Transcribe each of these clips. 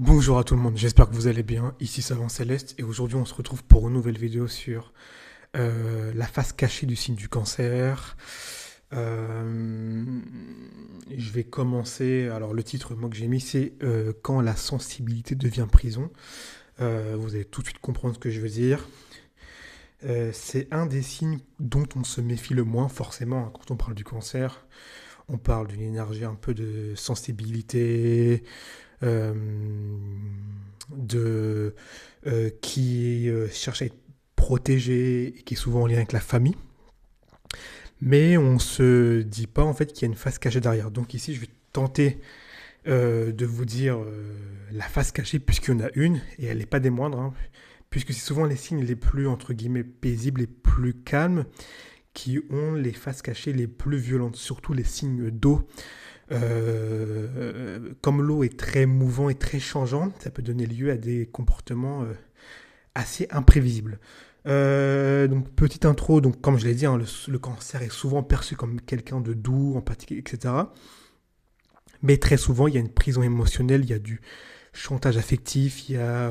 Bonjour à tout le monde, j'espère que vous allez bien. Ici Savant Céleste et aujourd'hui on se retrouve pour une nouvelle vidéo sur la face cachée du signe du cancer. Je vais commencer. Alors le titre moi que j'ai mis c'est Quand la sensibilité devient prison. Vous allez tout de suite comprendre ce que je veux dire. C'est un des signes dont on se méfie le moins forcément hein, quand on parle du cancer. On parle d'une énergie un peu de sensibilité, euh, de qui cherche à être protégé et qui est souvent en lien avec la famille. Mais on se dit pas en fait qu'il y a une face cachée derrière. Donc ici, je vais tenter de vous dire la face cachée puisqu'il y en a une et elle n'est pas des moindres. Hein, puisque c'est souvent les signes les plus entre guillemets paisibles, les plus calmes, qui ont les faces cachées les plus violentes, surtout les signes d'eau. Comme l'eau est très mouvant et très changeant, ça peut donner lieu à des comportements assez imprévisibles. Donc petite intro, donc comme je l'ai dit, hein, le cancer est souvent perçu comme quelqu'un de doux, empathique, etc. Mais très souvent, il y a une prison émotionnelle, il y a du chantage affectif, il y a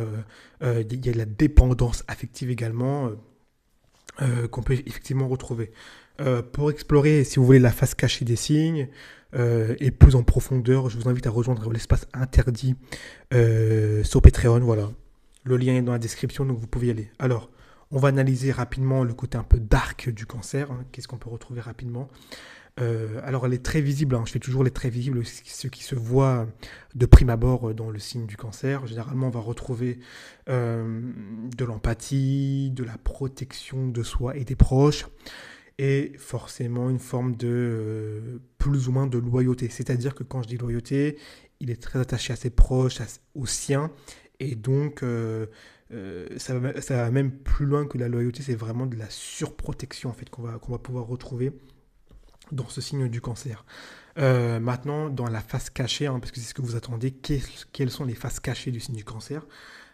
de la dépendance affective également qu'on peut effectivement retrouver. Pour explorer, si vous voulez, la face cachée des signes et plus en profondeur, je vous invite à rejoindre l'espace interdit sur Patreon. Voilà, le lien est dans la description, donc vous pouvez y aller. Alors, on va analyser rapidement le côté un peu dark du cancer. Hein. Qu'est-ce qu'on peut retrouver rapidement alors, les traits visibles, hein, je fais toujours les traits visibles, ceux qui se voient de prime abord dans le signe du cancer. Généralement, on va retrouver de l'empathie, de la protection de soi et des proches, et forcément une forme de plus ou moins de loyauté. C'est-à-dire que quand je dis loyauté, il est très attaché à ses proches, aux siens, et donc ça va même plus loin que la loyauté, c'est vraiment de la surprotection en fait qu'on va pouvoir retrouver dans ce signe du cancer. Maintenant, dans la face cachée, hein, parce que c'est ce que vous attendez, quelles sont les faces cachées du signe du cancer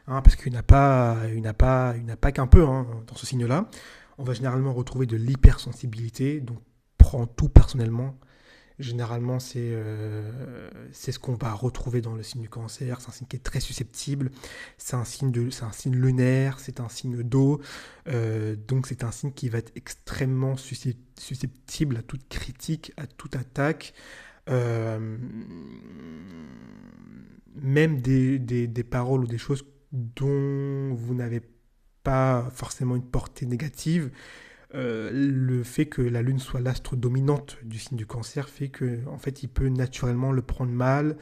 hein, parce qu'il n'y en a pas, il n'y a pas qu'un peu hein, dans ce signe-là. On va généralement retrouver de l'hypersensibilité, donc prend tout personnellement. Généralement, c'est ce qu'on va retrouver dans le signe du cancer. C'est un signe qui est très susceptible. C'est un signe lunaire. C'est un signe d'eau. Donc, c'est un signe qui va être extrêmement susceptible à toute critique, à toute attaque. Euh, Même des paroles ou des choses dont vous n'avez pas forcément une portée négative, le fait que la Lune soit l'astre dominante du signe du cancer fait que en fait il peut naturellement le prendre mal.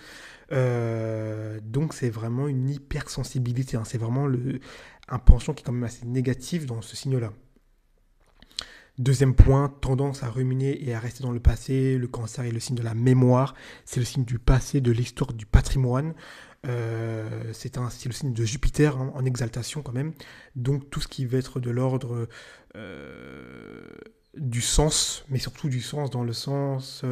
Donc c'est vraiment une hypersensibilité, hein. C'est vraiment un penchant qui est quand même assez négatif dans ce signe-là. Deuxième point, tendance à ruminer et à rester dans le passé. Le cancer est le signe de la mémoire. C'est le signe du passé, de l'histoire, du patrimoine. C'est le signe de Jupiter hein, en exaltation quand même. Donc tout ce qui va être de l'ordre euh, du sens, mais surtout du sens dans le sens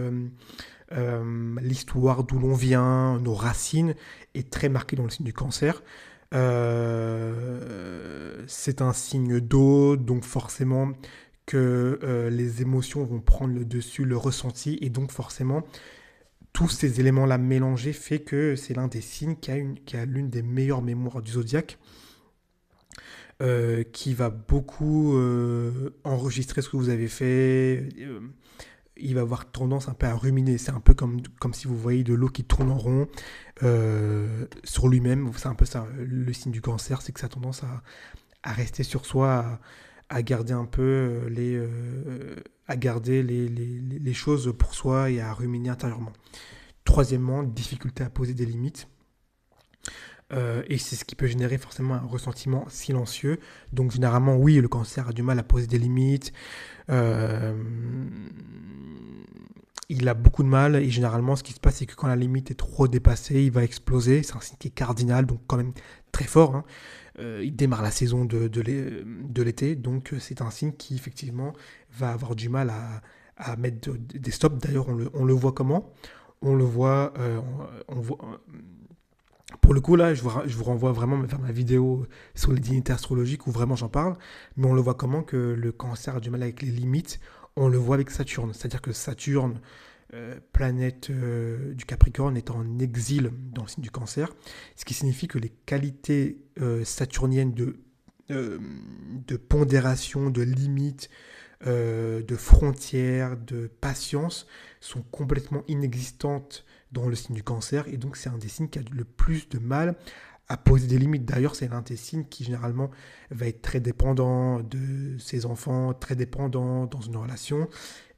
l'histoire d'où l'on vient, nos racines, est très marqué dans le signe du cancer. C'est un signe d'eau, donc forcément que les émotions vont prendre le dessus, le ressenti, et donc forcément, tous ces éléments-là mélangés fait que c'est l'un des signes qui a l'une des meilleures mémoires du zodiaque, qui va beaucoup enregistrer ce que vous avez fait. Il va avoir tendance un peu à ruminer. C'est un peu comme si vous voyez de l'eau qui tourne en rond sur lui-même. C'est un peu ça, le signe du cancer, c'est que ça a tendance à rester sur soi, à garder un peu à garder les choses pour soi et à ruminer intérieurement. Troisièmement, difficulté à poser des limites. Et c'est ce qui peut générer forcément un ressentiment silencieux. Donc généralement, oui, le cancer a du mal à poser des limites. Euh, il a beaucoup de mal et généralement, ce qui se passe, c'est que quand la limite est trop dépassée, il va exploser. C'est un signe qui est cardinal, donc quand même très fort. Hein. Il démarre la saison de l'été, donc c'est un signe qui effectivement va avoir du mal à mettre des stops. D'ailleurs, on le voit comment? On le voit, on voit pour le coup, là, je vous renvoie vraiment vers ma vidéo sur les dignités astrologiques où vraiment j'en parle. Mais on le voit comment que le cancer a du mal avec les limites. On le voit avec Saturne. C'est-à-dire que Saturne, planète du Capricorne est en exil dans le signe du Cancer, ce qui signifie que les qualités saturniennes de pondération, de limite, de frontières, de patience sont complètement inexistantes dans le signe du Cancer, et donc c'est un des signes qui a le plus de mal à poser des limites. D'ailleurs, c'est l'un des signes qui généralement va être très dépendant de ses enfants, très dépendant dans une relation,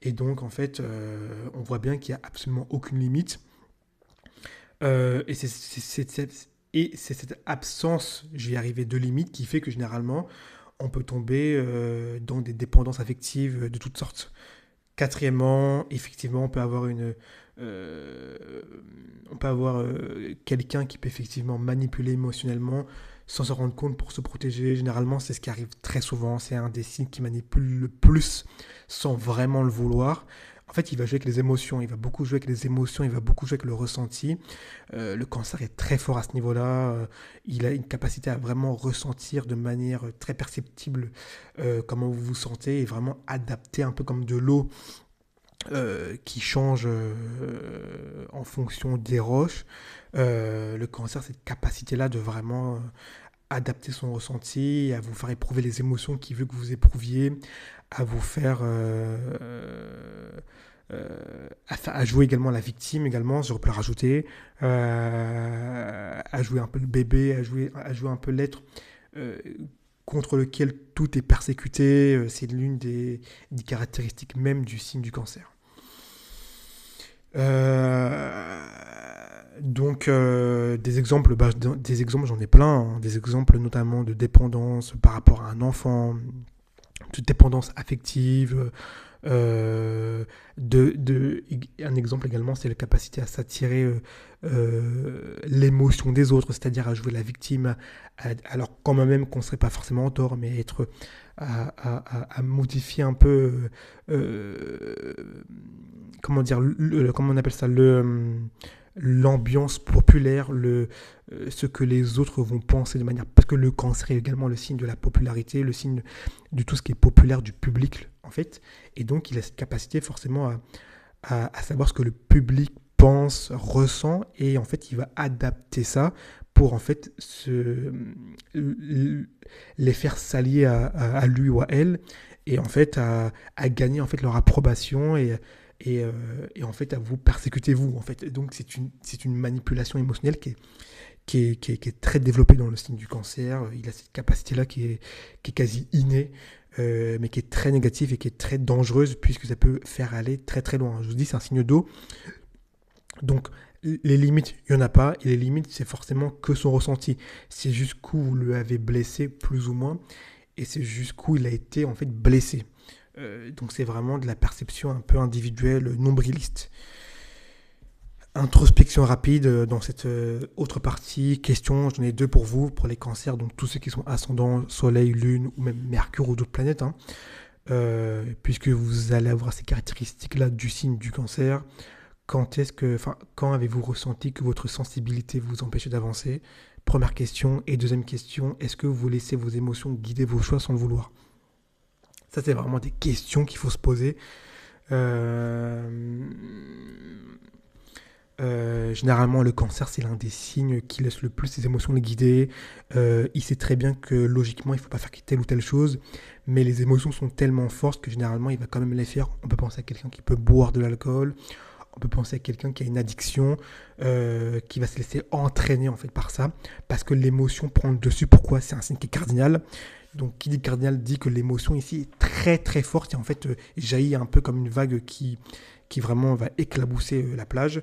et donc en fait, on voit bien qu'il n'y a absolument aucune limite. Et c'est cette absence, je vais y arriver, de limite qui fait que généralement, on peut tomber dans des dépendances affectives de toutes sortes. Quatrièmement, effectivement, euh, on peut avoir quelqu'un qui peut effectivement manipuler émotionnellement sans se rendre compte pour se protéger. Généralement, c'est ce qui arrive très souvent. C'est un des signes qui manipule le plus sans vraiment le vouloir. En fait, il va jouer avec les émotions, il va beaucoup jouer avec les émotions, il va beaucoup jouer avec le ressenti. Le cancer est très fort à ce niveau-là. Il a une capacité à vraiment ressentir de manière très perceptible comment vous vous sentez et vraiment adapter un peu comme de l'eau qui change en fonction des roches. Le cancer, cette capacité-là de vraiment adapter son ressenti, à vous faire éprouver les émotions qu'il veut que vous éprouviez, à vous faire à jouer également la victime également, je peux le rajouter, à jouer un peu le bébé, à jouer un peu l'être euh, contre lequel tout est persécuté. C'est l'une des caractéristiques même du signe du cancer. Donc des exemples, j'en ai plein, hein. Des exemples notamment de dépendance par rapport à un enfant, de dépendance affective. Un exemple également, c'est la capacité à s'attirer l'émotion des autres, c'est-à-dire à jouer la victime, alors quand même qu'on ne serait pas forcément en tort, mais être à modifier un peu, comment dire, comment on appelle ça, l'ambiance populaire, ce que les autres vont penser de manière... Parce que le cancer est également le signe de la popularité, le signe de tout ce qui est populaire du public, en fait. Et donc, il a cette capacité forcément à savoir ce que le public pense, ressent, et en fait, il va adapter ça pour en fait les faire s'allier à lui ou à elle, et en fait à gagner en fait leur approbation et en fait à vous persécuter vous en fait. Donc c'est une manipulation émotionnelle qui est très développée dans le signe du cancer. Il a cette capacité là qui est quasi innée, mais qui est très négative et qui est très dangereuse puisque ça peut faire aller très très loin. Je vous dis, c'est un signe d'eau. Donc, les limites, il n'y en a pas. Et les limites, c'est forcément que son ressenti. C'est jusqu'où vous lui avez blessé, plus ou moins. Et c'est jusqu'où il a été, en fait, blessé. Donc, c'est vraiment de la perception un peu individuelle, nombriliste. Introspection rapide dans cette autre partie. Question, j'en ai deux pour vous, pour les cancers. Donc, tous ceux qui sont ascendants, soleil, lune, ou même Mercure ou d'autres planètes. Hein. Puisque vous allez avoir ces caractéristiques-là du signe du cancer. Quand avez-vous ressenti que votre sensibilité vous empêchait d'avancer? Première question. Et deuxième question, est-ce que vous laissez vos émotions guider vos choix sans le vouloir? Ça, c'est vraiment des questions qu'il faut se poser. Généralement, le cancer, c'est l'un des signes qui laisse le plus ses émotions les guider. Il sait très bien que logiquement, il ne faut pas faire telle ou telle chose, mais les émotions sont tellement fortes que généralement, il va quand même les faire. On peut penser à quelqu'un qui peut boire de l'alcool. On peut penser à quelqu'un qui a une addiction, qui va se laisser entraîner en fait par ça, parce que l'émotion prend le dessus. Pourquoi? C'est un signe qui est cardinal. Donc, qui dit cardinal dit que l'émotion ici est très très forte et en fait jaillit un peu comme une vague qui vraiment va éclabousser la plage.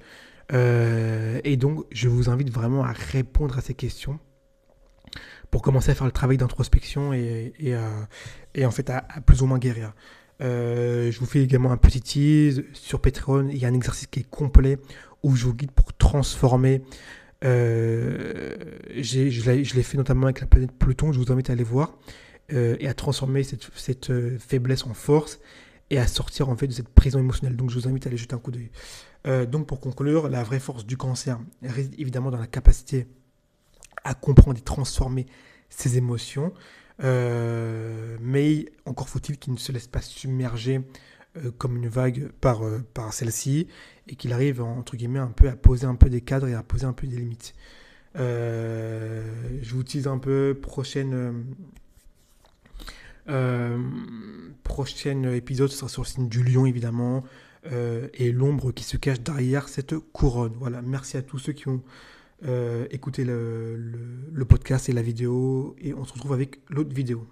Et donc, je vous invite vraiment à répondre à ces questions pour commencer à faire le travail d'introspection et en fait à plus ou moins guérir. Je vous fais également un petit tease sur Patreon. Il y a un exercice qui est complet où je vous guide pour transformer. Je l'ai fait notamment avec la planète Pluton. Je vous invite à aller voir et à transformer cette faiblesse en force et à sortir en fait de cette prison émotionnelle. Donc je vous invite à aller jeter un coup d'œil. Donc pour conclure, la vraie force du cancer réside évidemment dans la capacité à comprendre et transformer ses émotions. Mais encore faut-il qu'il ne se laisse pas submerger comme une vague par celle-ci, et qu'il arrive, entre guillemets, un peu à poser un peu des cadres et à poser un peu des limites. Je vous tease un peu, euh, prochain épisode, ce sera sur le signe du lion, évidemment, et l'ombre qui se cache derrière cette couronne. Voilà, merci à tous ceux qui ont écouté le podcast et la vidéo, et on se retrouve avec l'autre vidéo.